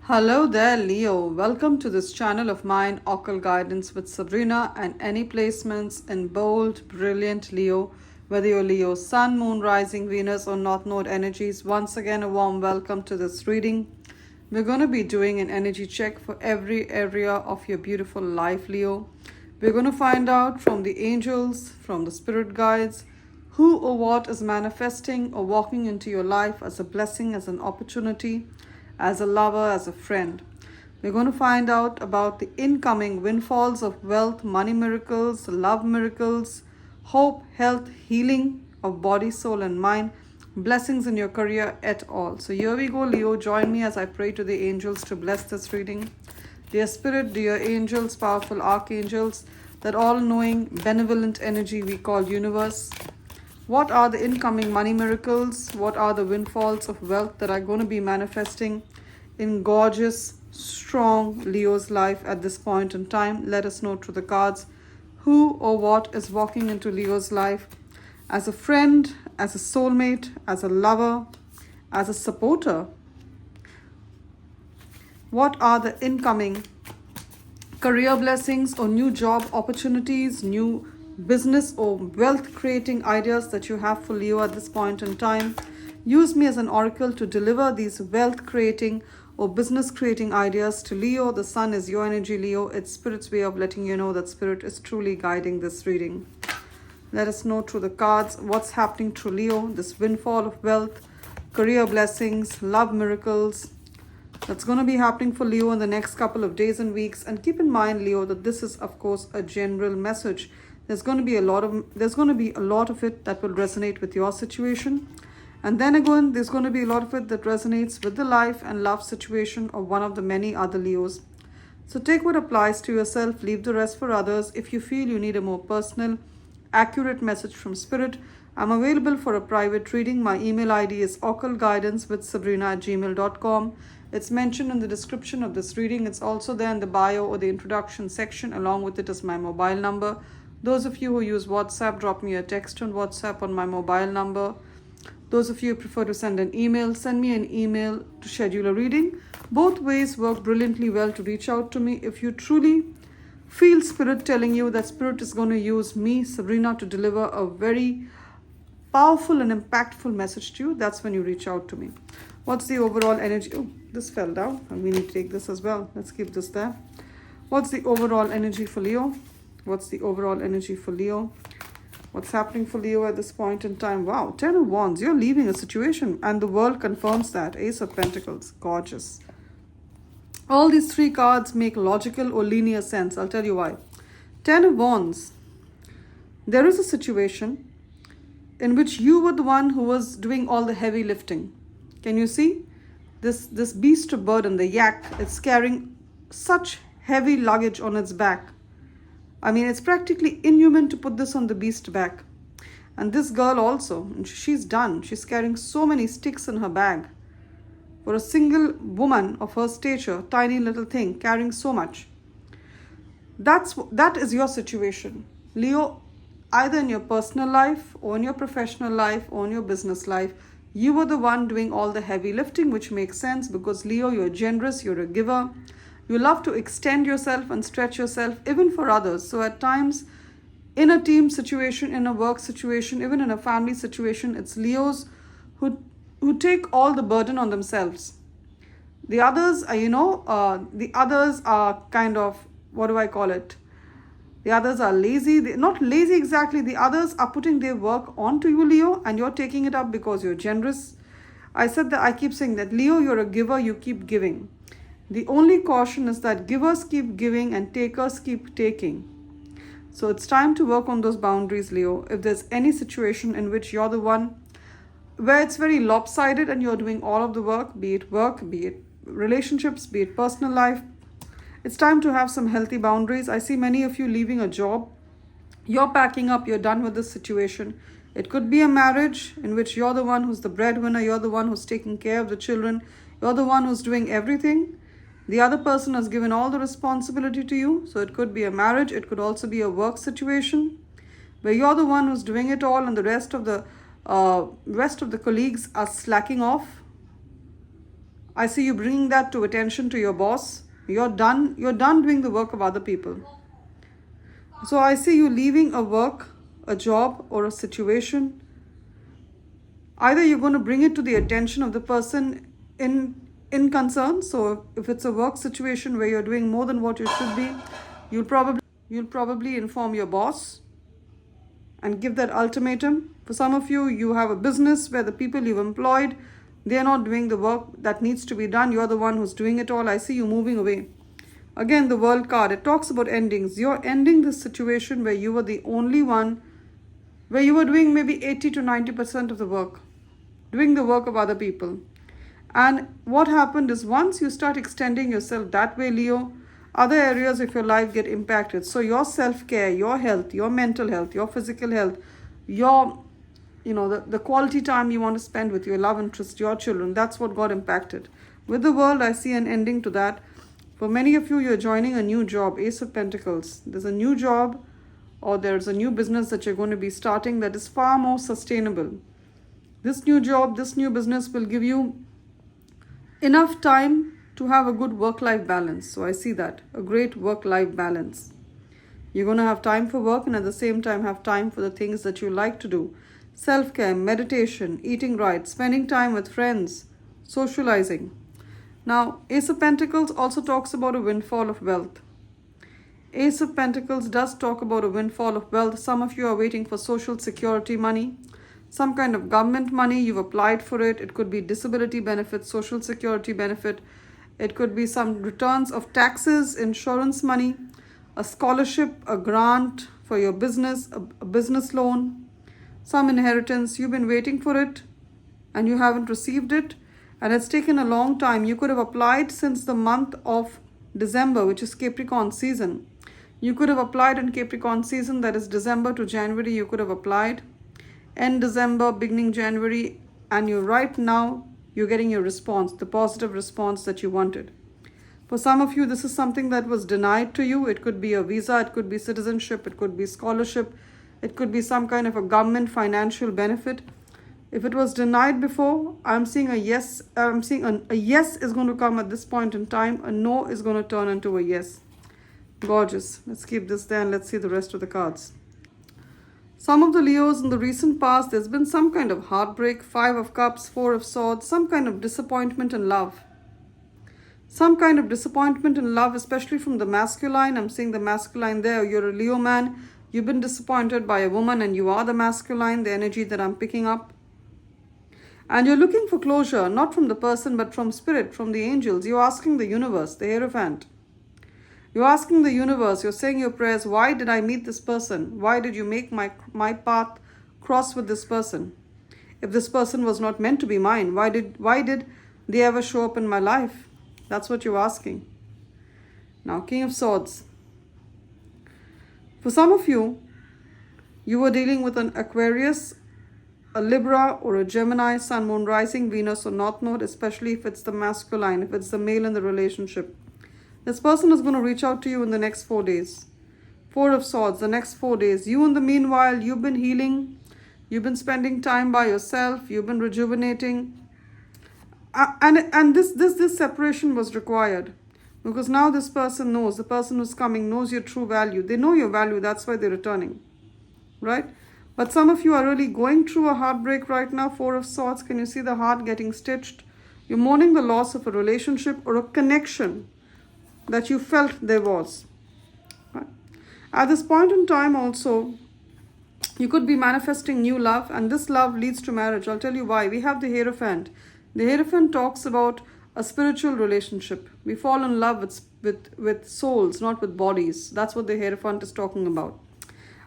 Hello there, Leo. Welcome to this channel of mine, Occult Guidance with Sabrina, and any placements in bold, brilliant Leo, whether you're Leo, Sun, Moon, Rising, Venus, or North Node energies. Once again, a warm welcome to this reading. We're going to be doing an energy check for every area of your beautiful life, Leo. We're going to find out from the angels, from the spirit guides, who or what is manifesting or walking into your life as a blessing, as an opportunity, as a lover, as a friend. We're going to find out about the incoming windfalls of wealth, money miracles, love miracles, hope, health, healing of body, soul, and mind, blessings in your career et al. So here we go, Leo. Join me as I pray to the angels to bless this reading. Dear Spirit, dear angels, powerful archangels, that all-knowing, benevolent energy we call universe, what are the incoming money miracles? What are the windfalls of wealth that are going to be manifesting in gorgeous, strong Leo's life at this point in time? Let us know through the cards who or what is walking into Leo's life as a friend, as a soulmate, as a lover, as a supporter. What are the incoming career blessings or new job opportunities, new business or wealth creating ideas that you have for Leo at this point in time? Use me as an oracle to deliver these wealth creating or business creating ideas to Leo. The sun is your energy, Leo. It's Spirit's way of letting you know that Spirit is truly guiding this reading. Let us know through the cards what's happening to Leo, this windfall of wealth, career blessings, love miracles, that's going to be happening for Leo in the next couple of days and weeks. And keep in mind, Leo, that this is of course a general message. There's going to be a lot of it that will resonate with your situation. And then again, there's going to be a lot of it that resonates with the life and love situation of one of the many other Leos. So take what applies to yourself, leave the rest for others. If you feel you need a more personal, accurate message from Spirit, I'm available for a private reading. My email ID is occultguidancewithsabrina@gmail.com. It's mentioned in the description of this reading. It's also there in the bio or the introduction section. Along with it is my mobile number. Those of you who use WhatsApp, drop me a text on WhatsApp on my mobile number. Those of you who prefer to send an email, send me an email to schedule a reading. Both ways work brilliantly well to reach out to me. If you truly feel Spirit telling you that Spirit is going to use me, Sabrina, to deliver a very powerful and impactful message to you, that's when you reach out to me. What's the overall energy? Oh, this fell down. And we need to take this as well. Let's keep this there. What's the overall energy for Leo? What's the overall energy for Leo? What's happening for Leo at this point in time? Wow, 10 of Wands. You're leaving a situation and the world confirms that. Ace of Pentacles. Gorgeous. All these three cards make logical or linear sense. I'll tell you why. 10 of Wands. There is a situation in which you were the one who was doing all the heavy lifting. Can you see? This beast of burden, the yak, it's carrying such heavy luggage on its back. I mean, it's practically inhuman to put this on the beast back. And this girl also, she's done. She's carrying so many sticks in her bag. For a single woman of her stature, tiny little thing, carrying so much. That is your situation. Leo, either in your personal life or in your professional life or in your business life, you were the one doing all the heavy lifting, which makes sense because Leo, you're generous, you're a giver. You love to extend yourself and stretch yourself even for others. So at times, in a team situation, in a work situation, even in a family situation, it's Leos who take all the burden on themselves. The others are, the others are kind of, what do I call it? The others are lazy. They're not lazy exactly. The others are putting their work onto you, Leo, and you're taking it up because you're generous. I keep saying that, Leo, you're a giver, you keep giving. The only caution is that givers keep giving and takers keep taking. So it's time to work on those boundaries, Leo. If there's any situation in which you're the one where it's very lopsided and you're doing all of the work, be it relationships, be it personal life, it's time to have some healthy boundaries. I see many of you leaving a job. You're packing up, you're done with this situation. It could be a marriage in which you're the one who's the breadwinner, you're the one who's taking care of the children, you're the one who's doing everything. The other person has given all the responsibility to you. So it could be a marriage, it could also be a work situation where you're the one who's doing it all and the rest of the colleagues are slacking off. I see you bringing that to attention to your boss. You're done doing the work of other people. So I see you leaving a work, a job, or a situation. Either you're going to bring it to the attention of the person in concern. So if it's a work situation where you're doing more than what you should be, you'll probably inform your boss and give that ultimatum. For some of you, you have a business where the people you've employed, they're not doing the work that needs to be done. You're the one who's doing it all. I see you moving away. Again, the World card, it talks about endings. You're ending this situation where you were the only one, where you were doing maybe 80 to 90% of the work, doing the work of other people. And what happened is, once you start extending yourself that way, Leo, other areas of your life get impacted. So your self-care, your health, your mental health, your physical health, your, the quality time you want to spend with your love interest, your children, that's what got impacted. With the World, I see an ending to that. For many of you, you're joining a new job, Ace of Pentacles. There's a new job or there's a new business that you're going to be starting that is far more sustainable. This new job, this new business will give you enough time to have a good work-life balance. So I see that, a great work-life balance. You're going to have time for work and at the same time have time for the things that you like to do. Self-care, meditation, eating right, spending time with friends, socializing. Now, Ace of Pentacles also talks about a windfall of wealth. Ace of Pentacles does talk about a windfall of wealth. Some of you are waiting for social security money, some kind of government money. You've applied for it. It could be disability benefit, social security benefit. It could be some returns of taxes, insurance money, a scholarship, a grant for your business, a business loan, some inheritance. You've been waiting for it and you haven't received it. And it's taken a long time. You could have applied since the month of December, which is Capricorn season. You could have applied in Capricorn season, that is December to January, you could have applied. End December, beginning January, and right now, you're getting your response, the positive response that you wanted. For some of you, this is something that was denied to you. It could be a visa, it could be citizenship, it could be scholarship, it could be some kind of a government financial benefit. If it was denied before, I'm seeing a yes. I'm seeing a yes is going to come at this point in time. A no is going to turn into a yes. Gorgeous. Let's keep this there and let's see the rest of the cards. Some of the Leos in the recent past, there's been some kind of heartbreak. 5 of Cups, 4 of Swords, some kind of disappointment in love. Some kind of disappointment in love, especially from the masculine. I'm seeing the masculine there. You're a Leo man. You've been disappointed by a woman and you are the masculine, the energy that I'm picking up. And you're looking for closure, not from the person, but from spirit, from the angels. You're asking the universe, the Hierophant. You're asking the universe, you're saying your prayers, why did I meet this person? Why did you make my path cross with this person? If this person was not meant to be mine, why did they ever show up in my life? That's what you're asking. Now, King of Swords. For some of you, you were dealing with an Aquarius, a Libra, or a Gemini, Sun, Moon, Rising, Venus, or North Node, especially if it's the masculine, if it's the male in the relationship. This person is going to reach out to you in the next 4 days. 4 of Swords, the next 4 days. You, in the meanwhile, you've been healing. You've been spending time by yourself. You've been rejuvenating. And this separation was required. Because now this person knows, the person who's coming knows your true value. They know your value, that's why they're returning. Right? But some of you are really going through a heartbreak right now. 4 of Swords, can you see the heart getting stitched? You're mourning the loss of a relationship or a connection that you felt there was. Right? At this point in time also, you could be manifesting new love, and this love leads to marriage. I'll tell you why. We have the Hierophant. The Hierophant talks about a spiritual relationship. We fall in love with souls, not with bodies. That's what the Hierophant is talking about.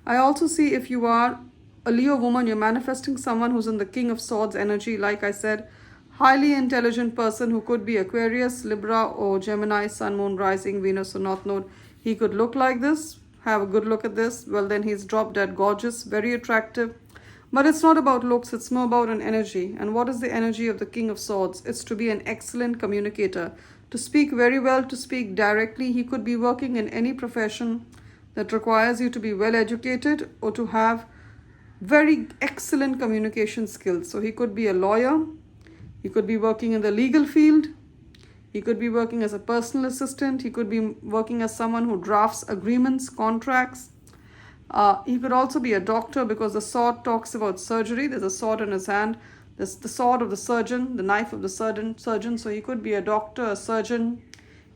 I also see, if you are a Leo woman, you're manifesting someone who's in the King of Swords energy. Like I said, highly intelligent person who could be Aquarius, Libra, or Gemini, Sun, Moon, Rising, Venus, or North Node. He could look like this. Have a good look at this. Well, then he's drop dead gorgeous, very attractive. But it's not about looks, it's more about an energy. And what is the energy of the King of Swords? It's to be an excellent communicator, to speak very well, to speak directly. He could be working in any profession that requires you to be well educated or to have very excellent communication skills. So he could be a lawyer. He could be working in the legal field. He could be working as a personal assistant. He could be working as someone who drafts agreements, contracts. He could also be a doctor, because the sword talks about surgery. There's a sword in his hand. There's the sword of the surgeon, the knife of the surgeon. So he could be a doctor, a surgeon.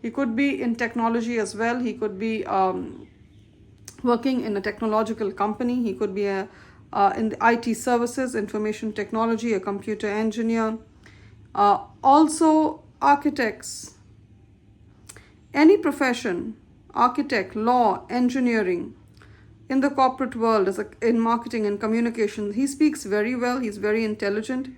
He could be in technology as well. He could be working in a technological company. He could be in the IT services, information technology, a computer engineer. Also architects, any profession, architect, law, engineering, in the corporate world, in marketing and communications. He speaks very well. He's very intelligent.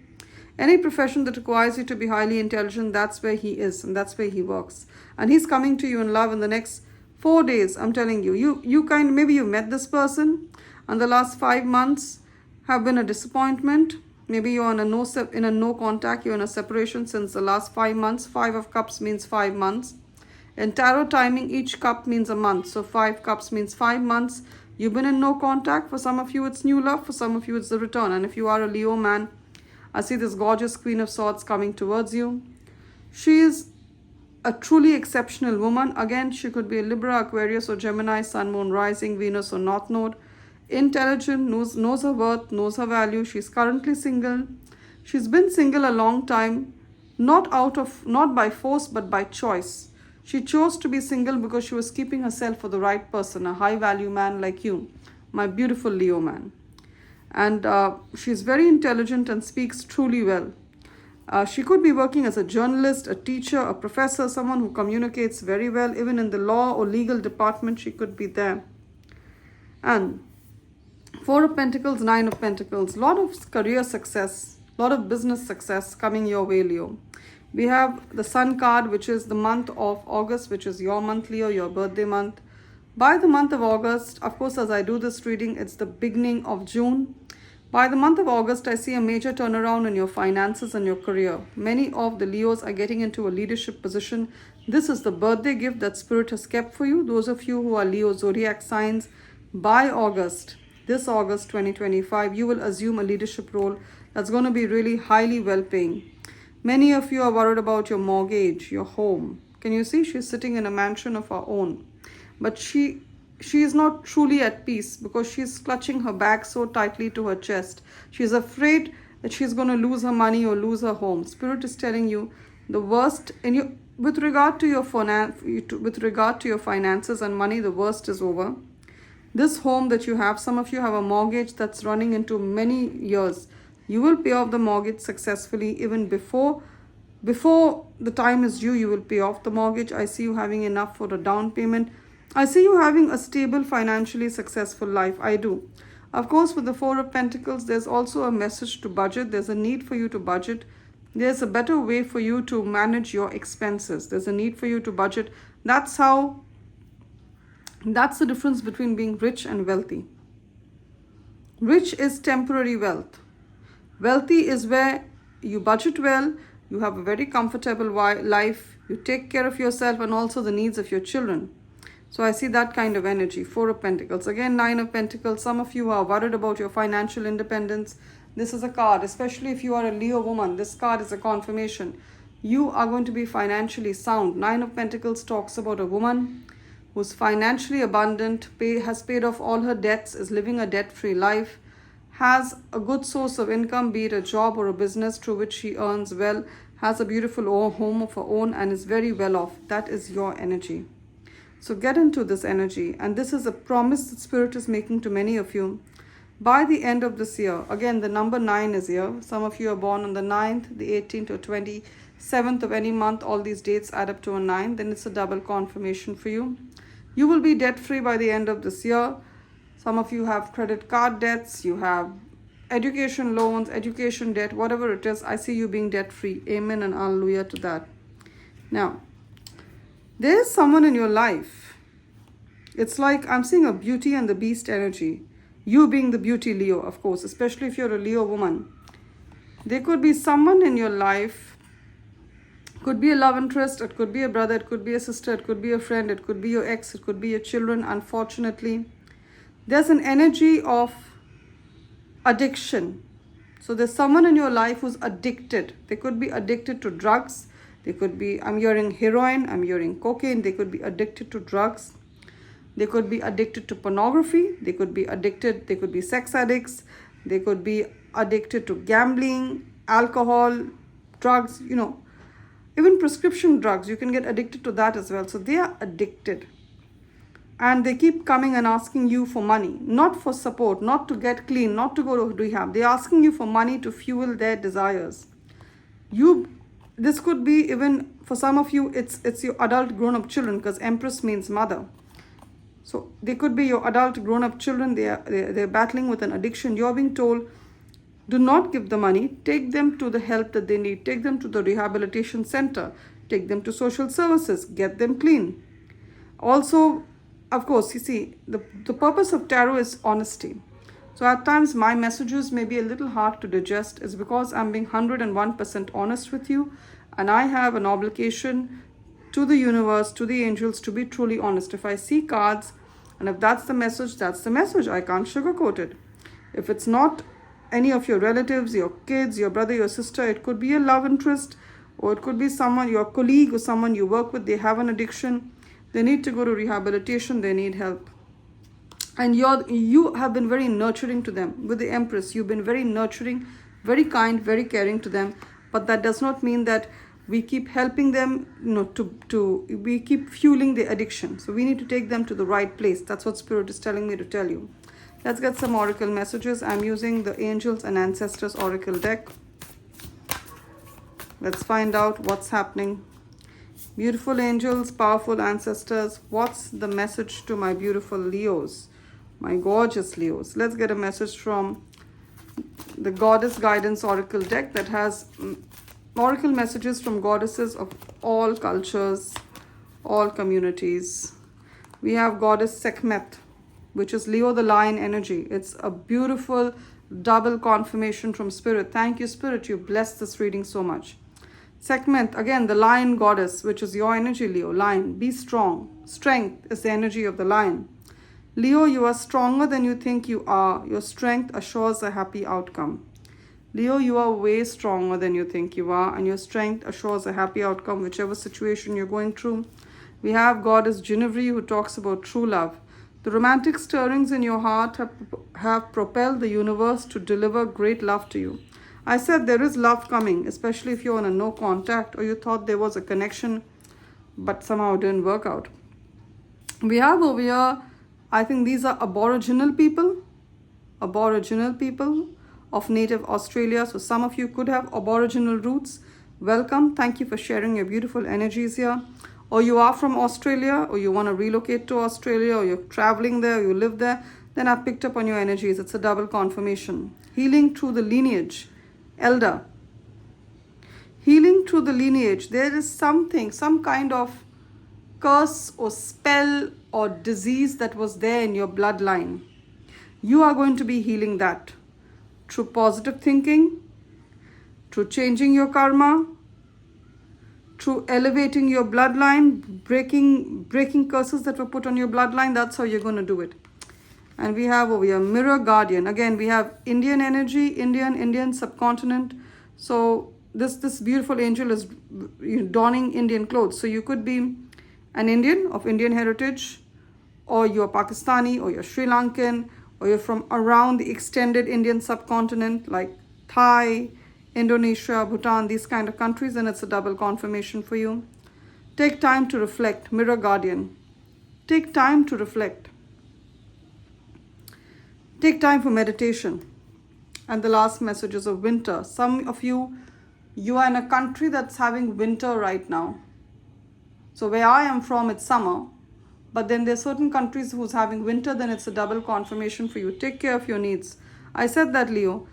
Any profession that requires you to be highly intelligent, that's where he is, and that's where he works. And he's coming to you in love in the next 4 days. I'm telling you, maybe you met this person, and the last 5 months have been a disappointment. Maybe you're in a no contact. You're in a separation since the last 5 months. 5 of Cups means 5 months. In tarot timing, each cup means a month. So 5 cups means 5 months. You've been in no contact. For some of you, it's new love. For some of you, it's the return. And if you are a Leo man, I see this gorgeous Queen of Swords coming towards you. She is a truly exceptional woman. Again, she could be a Libra, Aquarius, or Gemini, Sun, Moon, Rising, Venus, or North Node. Intelligent, knows her worth, knows her value. She's currently single. She's been single a long time, not by force, but by choice. She chose to be single because she was keeping herself for the right person, a high value man like you, my beautiful Leo man. And she's very intelligent and speaks truly well. She could be working as a journalist, a teacher, a professor, someone who communicates very well. Even in the law or legal department, she could be there. And 4 of Pentacles, 9 of Pentacles, lot of career success, lot of business success coming your way, Leo. We have the Sun card, which is the month of August, which is your month, Leo, your birthday month. By the month of August, of course, as I do this reading, it's the beginning of June. By the month of August, I see a major turnaround in your finances and your career. Many of the Leos are getting into a leadership position. This is the birthday gift that Spirit has kept for you. Those of you who are Leo zodiac signs, by August, this August 2025, you will assume a leadership role that's going to be really highly well-paying. Many of you are worried about your mortgage, your home. Can you see? She's sitting in a mansion of her own. But she is not truly at peace because she's clutching her bag so tightly to her chest. She's afraid that she's going to lose her money or lose her home. Spirit is telling you the worst with regard to your finances and money, the worst is over. This home that you have, some of you have a mortgage that's running into many years. You will pay off the mortgage successfully. Even before the time is due, you will pay off the mortgage. I see you having enough for a down payment. I see you having a stable, financially successful life. I do. Of course, with the 4 of Pentacles, there's also a message to budget. There's a need for you to budget. There's a better way for you to manage your expenses. There's a need for you to budget. That's the difference between being rich and wealthy. Rich is temporary wealth. Wealthy is where you budget well, you have a very comfortable life, you take care of yourself and also the needs of your children. So I see that kind of energy. 4 of Pentacles. Again, 9 of Pentacles. Some of you are worried about your financial independence. This is a card, especially if you are a Leo woman. This card is a confirmation. You are going to be financially sound. 9 of Pentacles talks about a woman who's financially abundant, has paid off all her debts, is living a debt-free life, has a good source of income, be it a job or a business through which she earns well, has a beautiful home of her own and is very well off. That is your energy. So get into this energy. And this is a promise that Spirit is making to many of you. By the end of this year, again, the number 9 is here. Some of you are born on the 9th, the 18th or 27th of any month. All these dates add up to a 9. Then it's a double confirmation for you. You will be debt-free by the end of this year. Some of you have credit card debts. You have education loans, education debt, whatever it is. I see you being debt-free. Amen and hallelujah to that. Now, there's someone in your life. It's like I'm seeing a Beauty and the Beast energy. You being the beauty, Leo, of course, especially if you're a Leo woman. There could be someone in your life. Could be a love interest. It could be a brother. It could be a sister. It could be a friend. It could be your ex. It could be your children. Unfortunately, there's an energy of addiction. So there's someone in your life who's addicted. They could be addicted to drugs. They could be, I'm hearing heroin, I'm hearing cocaine. They could be addicted to drugs. They could be addicted to pornography. They could be sex addicts. They could be addicted to gambling, alcohol, drugs, even prescription drugs. You can get addicted to that as well. So they are addicted. And they keep coming and asking you for money, not for support, not to get clean, not to go to rehab. They're asking you for money to fuel their desires. This could be, even for some of you, it's your adult grown-up children, because Empress means mother. So they could be your adult grown-up children. They're battling with an addiction. You're being told, do not give the money. Take them to the help that they need. Take them to the rehabilitation center. Take them to social services. Get them clean. Also, of course, you see, the purpose of tarot is honesty. So at times my messages may be a little hard to digest. Is because I'm being 101% honest with you, and I have an obligation to the universe, to the angels, to be truly honest. If I see cards, and if that's the message, that's the message. I can't sugarcoat it. If it's not any of your relatives, your kids, your brother, your sister, it could be a love interest, or it could be someone, your colleague, or someone you work with. They have an addiction. They need to go to rehabilitation. They need help. And you have been very nurturing to them. With the Empress, you've been very nurturing, very kind, very caring to them. But that does not mean that we keep helping them, we keep fueling the addiction. So we need to take them to the right place. That's what Spirit is telling me to tell you. Let's get some oracle messages. I'm using the Angels and Ancestors Oracle deck. Let's find out what's happening. Beautiful angels, powerful ancestors, what's the message to my beautiful Leos, my gorgeous Leos? Let's get a message from the Goddess Guidance Oracle deck that has oracle messages from goddesses of all cultures, all communities. We have Goddess Sekhmet, which is Leo the Lion energy. It's a beautiful double confirmation from Spirit. Thank you, Spirit. You blessed this reading so much. Sekhmet, again, the lion goddess, which is your energy, Leo. Lion, be strong. Strength is the energy of the lion. Leo, you are stronger than you think you are. Your strength assures a happy outcome. Leo, you are way stronger than you think you are, and your strength assures a happy outcome, whichever situation you're going through. We have Goddess Genevieve, who talks about true love. The romantic stirrings in your heart have propelled the universe to deliver great love to you. I said there is love coming, especially if you're on a no contact, or you thought there was a connection, but somehow it didn't work out. We have over here, I think these are Aboriginal people of native Australia. So some of you could have Aboriginal roots. Welcome. Thank you for sharing your beautiful energies here. Or you are from Australia, or you want to relocate to Australia, or you're traveling there, or you live there. Then I've picked up on your energies. It's a double confirmation. Healing through the lineage. Elder. Healing through the lineage. There is something, some kind of curse or spell or disease that was there in your bloodline. You are going to be healing that through positive thinking, through changing your karma, through elevating your bloodline, breaking curses that were put on your bloodline. That's how you're going to do it. And we have over here Mirror Guardian. Again, we have Indian energy, Indian subcontinent. So this beautiful angel is donning Indian clothes. So you could be an Indian of Indian heritage, or you're Pakistani, or you're Sri Lankan, or you're from around the extended Indian subcontinent like Thai, Indonesia, Bhutan, these kind of countries, and it's a double confirmation for you. Take time to reflect. Mirror Guardian. Take time to reflect. Take time for meditation. And the last message is of winter. Some of you are in a country that's having winter right now. So where I am from, it's summer. But then there's certain countries who's having winter, then it's a double confirmation for you. Take care of your needs. I said that, Leo,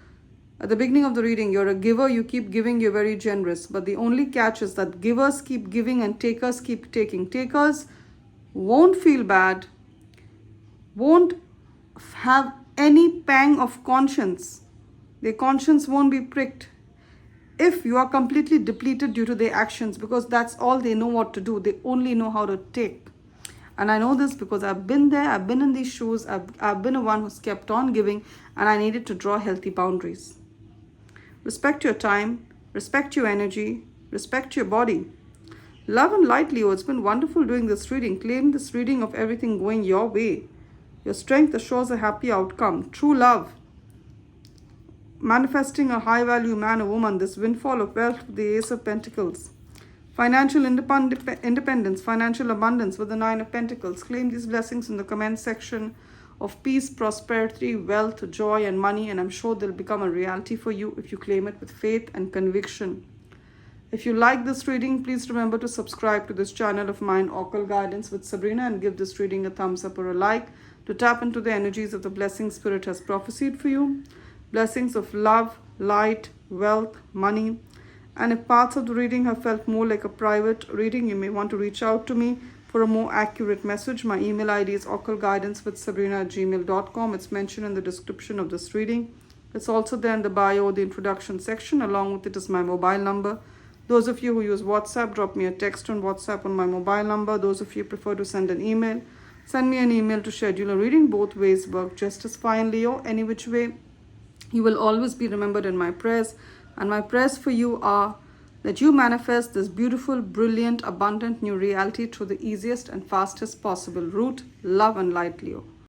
at the beginning of the reading. You're a giver, you keep giving, you're very generous. But the only catch is that givers keep giving and takers keep taking. Takers won't feel bad, won't have any pang of conscience. Their conscience won't be pricked if you are completely depleted due to their actions, because that's all they know what to do. They only know how to take. And I know this because I've been there, I've been in these shoes, I've been a one who's kept on giving, and I needed to draw healthy boundaries. Respect your time, respect your energy, respect your body. Love and light, Leo. It's been wonderful doing this reading. Claim this reading of everything going your way. Your strength assures a happy outcome. True love. Manifesting a high-value man or woman. This windfall of wealth with the Ace of Pentacles. Financial independence, financial abundance with the Nine of Pentacles. Claim these blessings in the comment section of peace, prosperity, wealth, joy, and money. And I'm sure they'll become a reality for you if you claim it with faith and conviction. If you like this reading, please remember to subscribe to this channel of mine, Occult Guidance with Sabrina, and give this reading a thumbs up or a like to tap into the energies of the blessing Spirit has prophesied for you. Blessings of love, light, wealth, money. And if parts of the reading have felt more like a private reading, you may want to reach out to me for a more accurate message. My email ID is occultguidancewithsabrina@gmail.com. It's mentioned in the description of this reading. It's also there in the bio, the introduction section. Along with it is my mobile number. Those of you who use WhatsApp, drop me a text on WhatsApp on my mobile number. Those of you who prefer to send an email, send me an email to schedule a reading. Both ways work just as fine, Leo. Any which way, you will always be remembered in my prayers. And my prayers for you are that you manifest this beautiful, brilliant, abundant new reality through the easiest and fastest possible route. Love and light, Leo.